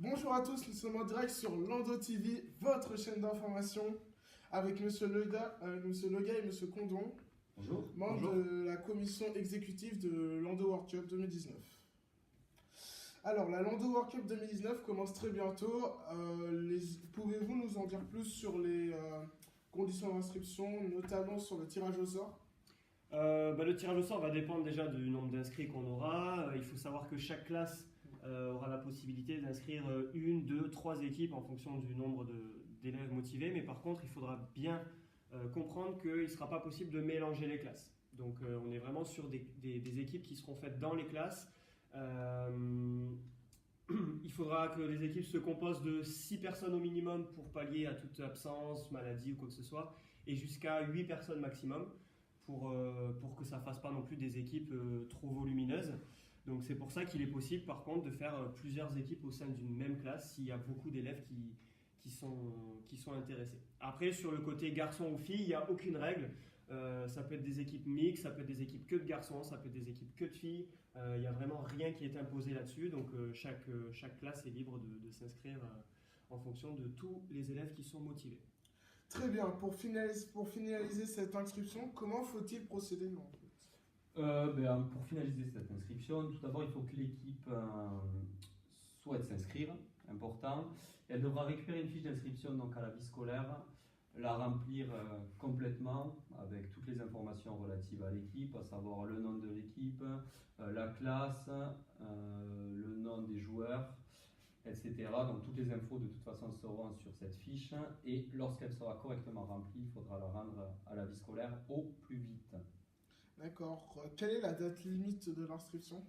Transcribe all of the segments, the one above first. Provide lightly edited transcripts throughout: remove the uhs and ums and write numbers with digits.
Bonjour à tous, nous sommes en direct sur Lando TV, votre chaîne d'information, avec Monsieur Lega et Monsieur Condon, Bonjour. membres de la commission exécutive de Lando World Cup 2019. Alors, la Lando World Cup 2019 commence très bientôt. Pouvez-vous nous en dire plus sur les conditions d'inscription, notamment sur le tirage au sort? Le tirage au sort va dépendre déjà du nombre d'inscrits qu'on aura. Il faut savoir que chaque classe aura la possibilité d'inscrire une, deux, trois équipes en fonction du nombre d'élèves motivés. Mais par contre, il faudra bien comprendre qu'il ne sera pas possible de mélanger les classes. Donc on est vraiment sur des équipes qui seront faites dans les classes. Il faudra que les équipes se composent de 6 personnes au minimum pour pallier à toute absence, maladie ou quoi que ce soit, et jusqu'à 8 personnes maximum pour que ça ne fasse pas non plus des équipes trop volumineuses. Donc c'est pour ça qu'il est possible par contre de faire plusieurs équipes au sein d'une même classe s'il y a beaucoup d'élèves qui sont intéressés. Après sur le côté garçon ou fille, il n'y a aucune règle. Ça peut être des équipes mixtes, ça peut être des équipes que de garçons, ça peut être des équipes que de filles. Il n'y a vraiment rien qui est imposé là-dessus. Donc chaque classe est libre de s'inscrire en fonction de tous les élèves qui sont motivés. Très bien, pour finaliser cette inscription, comment faut-il procéder en fait? Pour finaliser cette inscription, tout d'abord, il faut que l'équipe souhaite s'inscrire, important. Elle devra récupérer une fiche d'inscription donc à la vie scolaire, la remplir complètement avec toutes les informations relatives à l'équipe, à savoir le nom de l'équipe, la classe, le nom des joueurs, etc. Donc toutes les infos de toute façon seront sur cette fiche et lorsqu'elle sera correctement remplie, il faudra la rendre à la vie scolaire au plus vite. D'accord. Quelle est la date limite de l'inscription?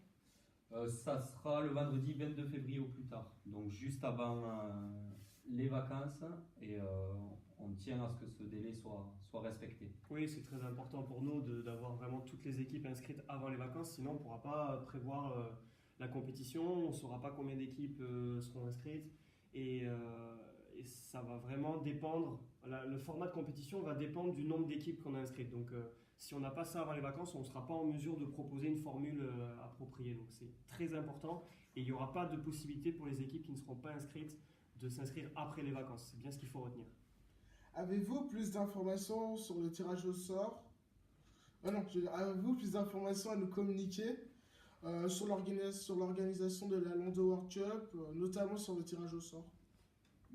Ça sera le vendredi 22 février au plus tard, donc juste avant les vacances, et on tient à ce que ce délai soit respecté. Oui, c'est très important pour nous d'avoir vraiment toutes les équipes inscrites avant les vacances, sinon on ne pourra pas prévoir la compétition, on ne saura pas combien d'équipes seront inscrites, et ça va vraiment dépendre, le format de compétition va dépendre du nombre d'équipes qu'on a inscrites. Donc si on n'a pas ça avant les vacances, on ne sera pas en mesure de proposer une formule appropriée. Donc c'est très important et il n'y aura pas de possibilité pour les équipes qui ne seront pas inscrites de s'inscrire après les vacances. C'est bien ce qu'il faut retenir. Avez-vous plus d'informations sur le tirage au sort? Avez-vous plus d'informations à nous communiquer sur l'organisation de la Lando World Cup, notamment sur le tirage au sort?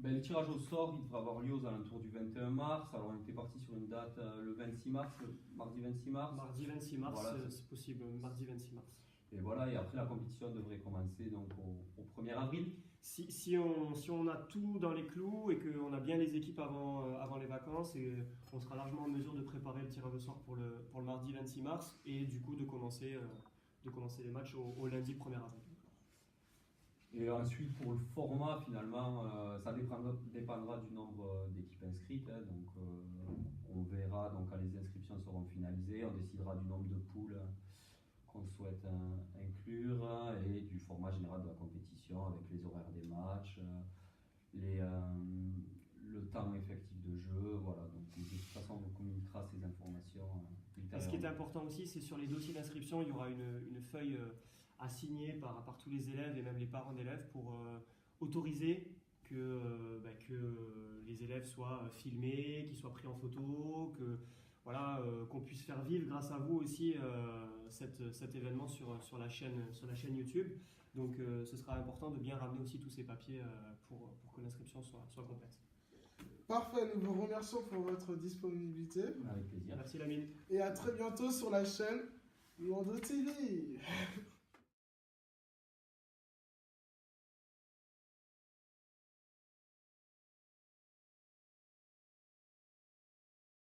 Le tirage au sort, il devra avoir lieu aux alentours du 21 mars. Alors on était parti sur une date le 26 mars, mardi 26 mars. Mardi 26 mars, voilà, c'est possible, mardi 26 mars. Et voilà, et après la compétition devrait commencer donc au 1er avril. Si on a tout dans les clous et qu'on a bien les équipes avant les vacances, et on sera largement en mesure de préparer le tirage au sort pour le mardi 26 mars et du coup de commencer les matchs au lundi 1er avril. Et ensuite, pour le format, finalement, ça dépendra du nombre d'équipes inscrites. Donc, on verra donc, quand les inscriptions seront finalisées. On décidera du nombre de poules qu'on souhaite inclure et du format général de la compétition avec les horaires des matchs, le temps effectif de jeu. Voilà. Donc, de toute façon, on vous communiquera ces informations ultérieurement. Ce qui est important aussi, c'est sur les dossiers d'inscription, il y aura une feuille à signer par tous les élèves et même les parents d'élèves pour autoriser que les élèves soient filmés, qu'ils soient pris en photo, qu'on puisse faire vivre grâce à vous aussi cet événement sur la chaîne YouTube. Donc ce sera important de bien ramener aussi tous ces papiers pour que l'inscription soit complète. Parfait, nous vous remercions pour votre disponibilité. Avec plaisir. Merci Lamine. Et à très bientôt sur la chaîne Lando TV.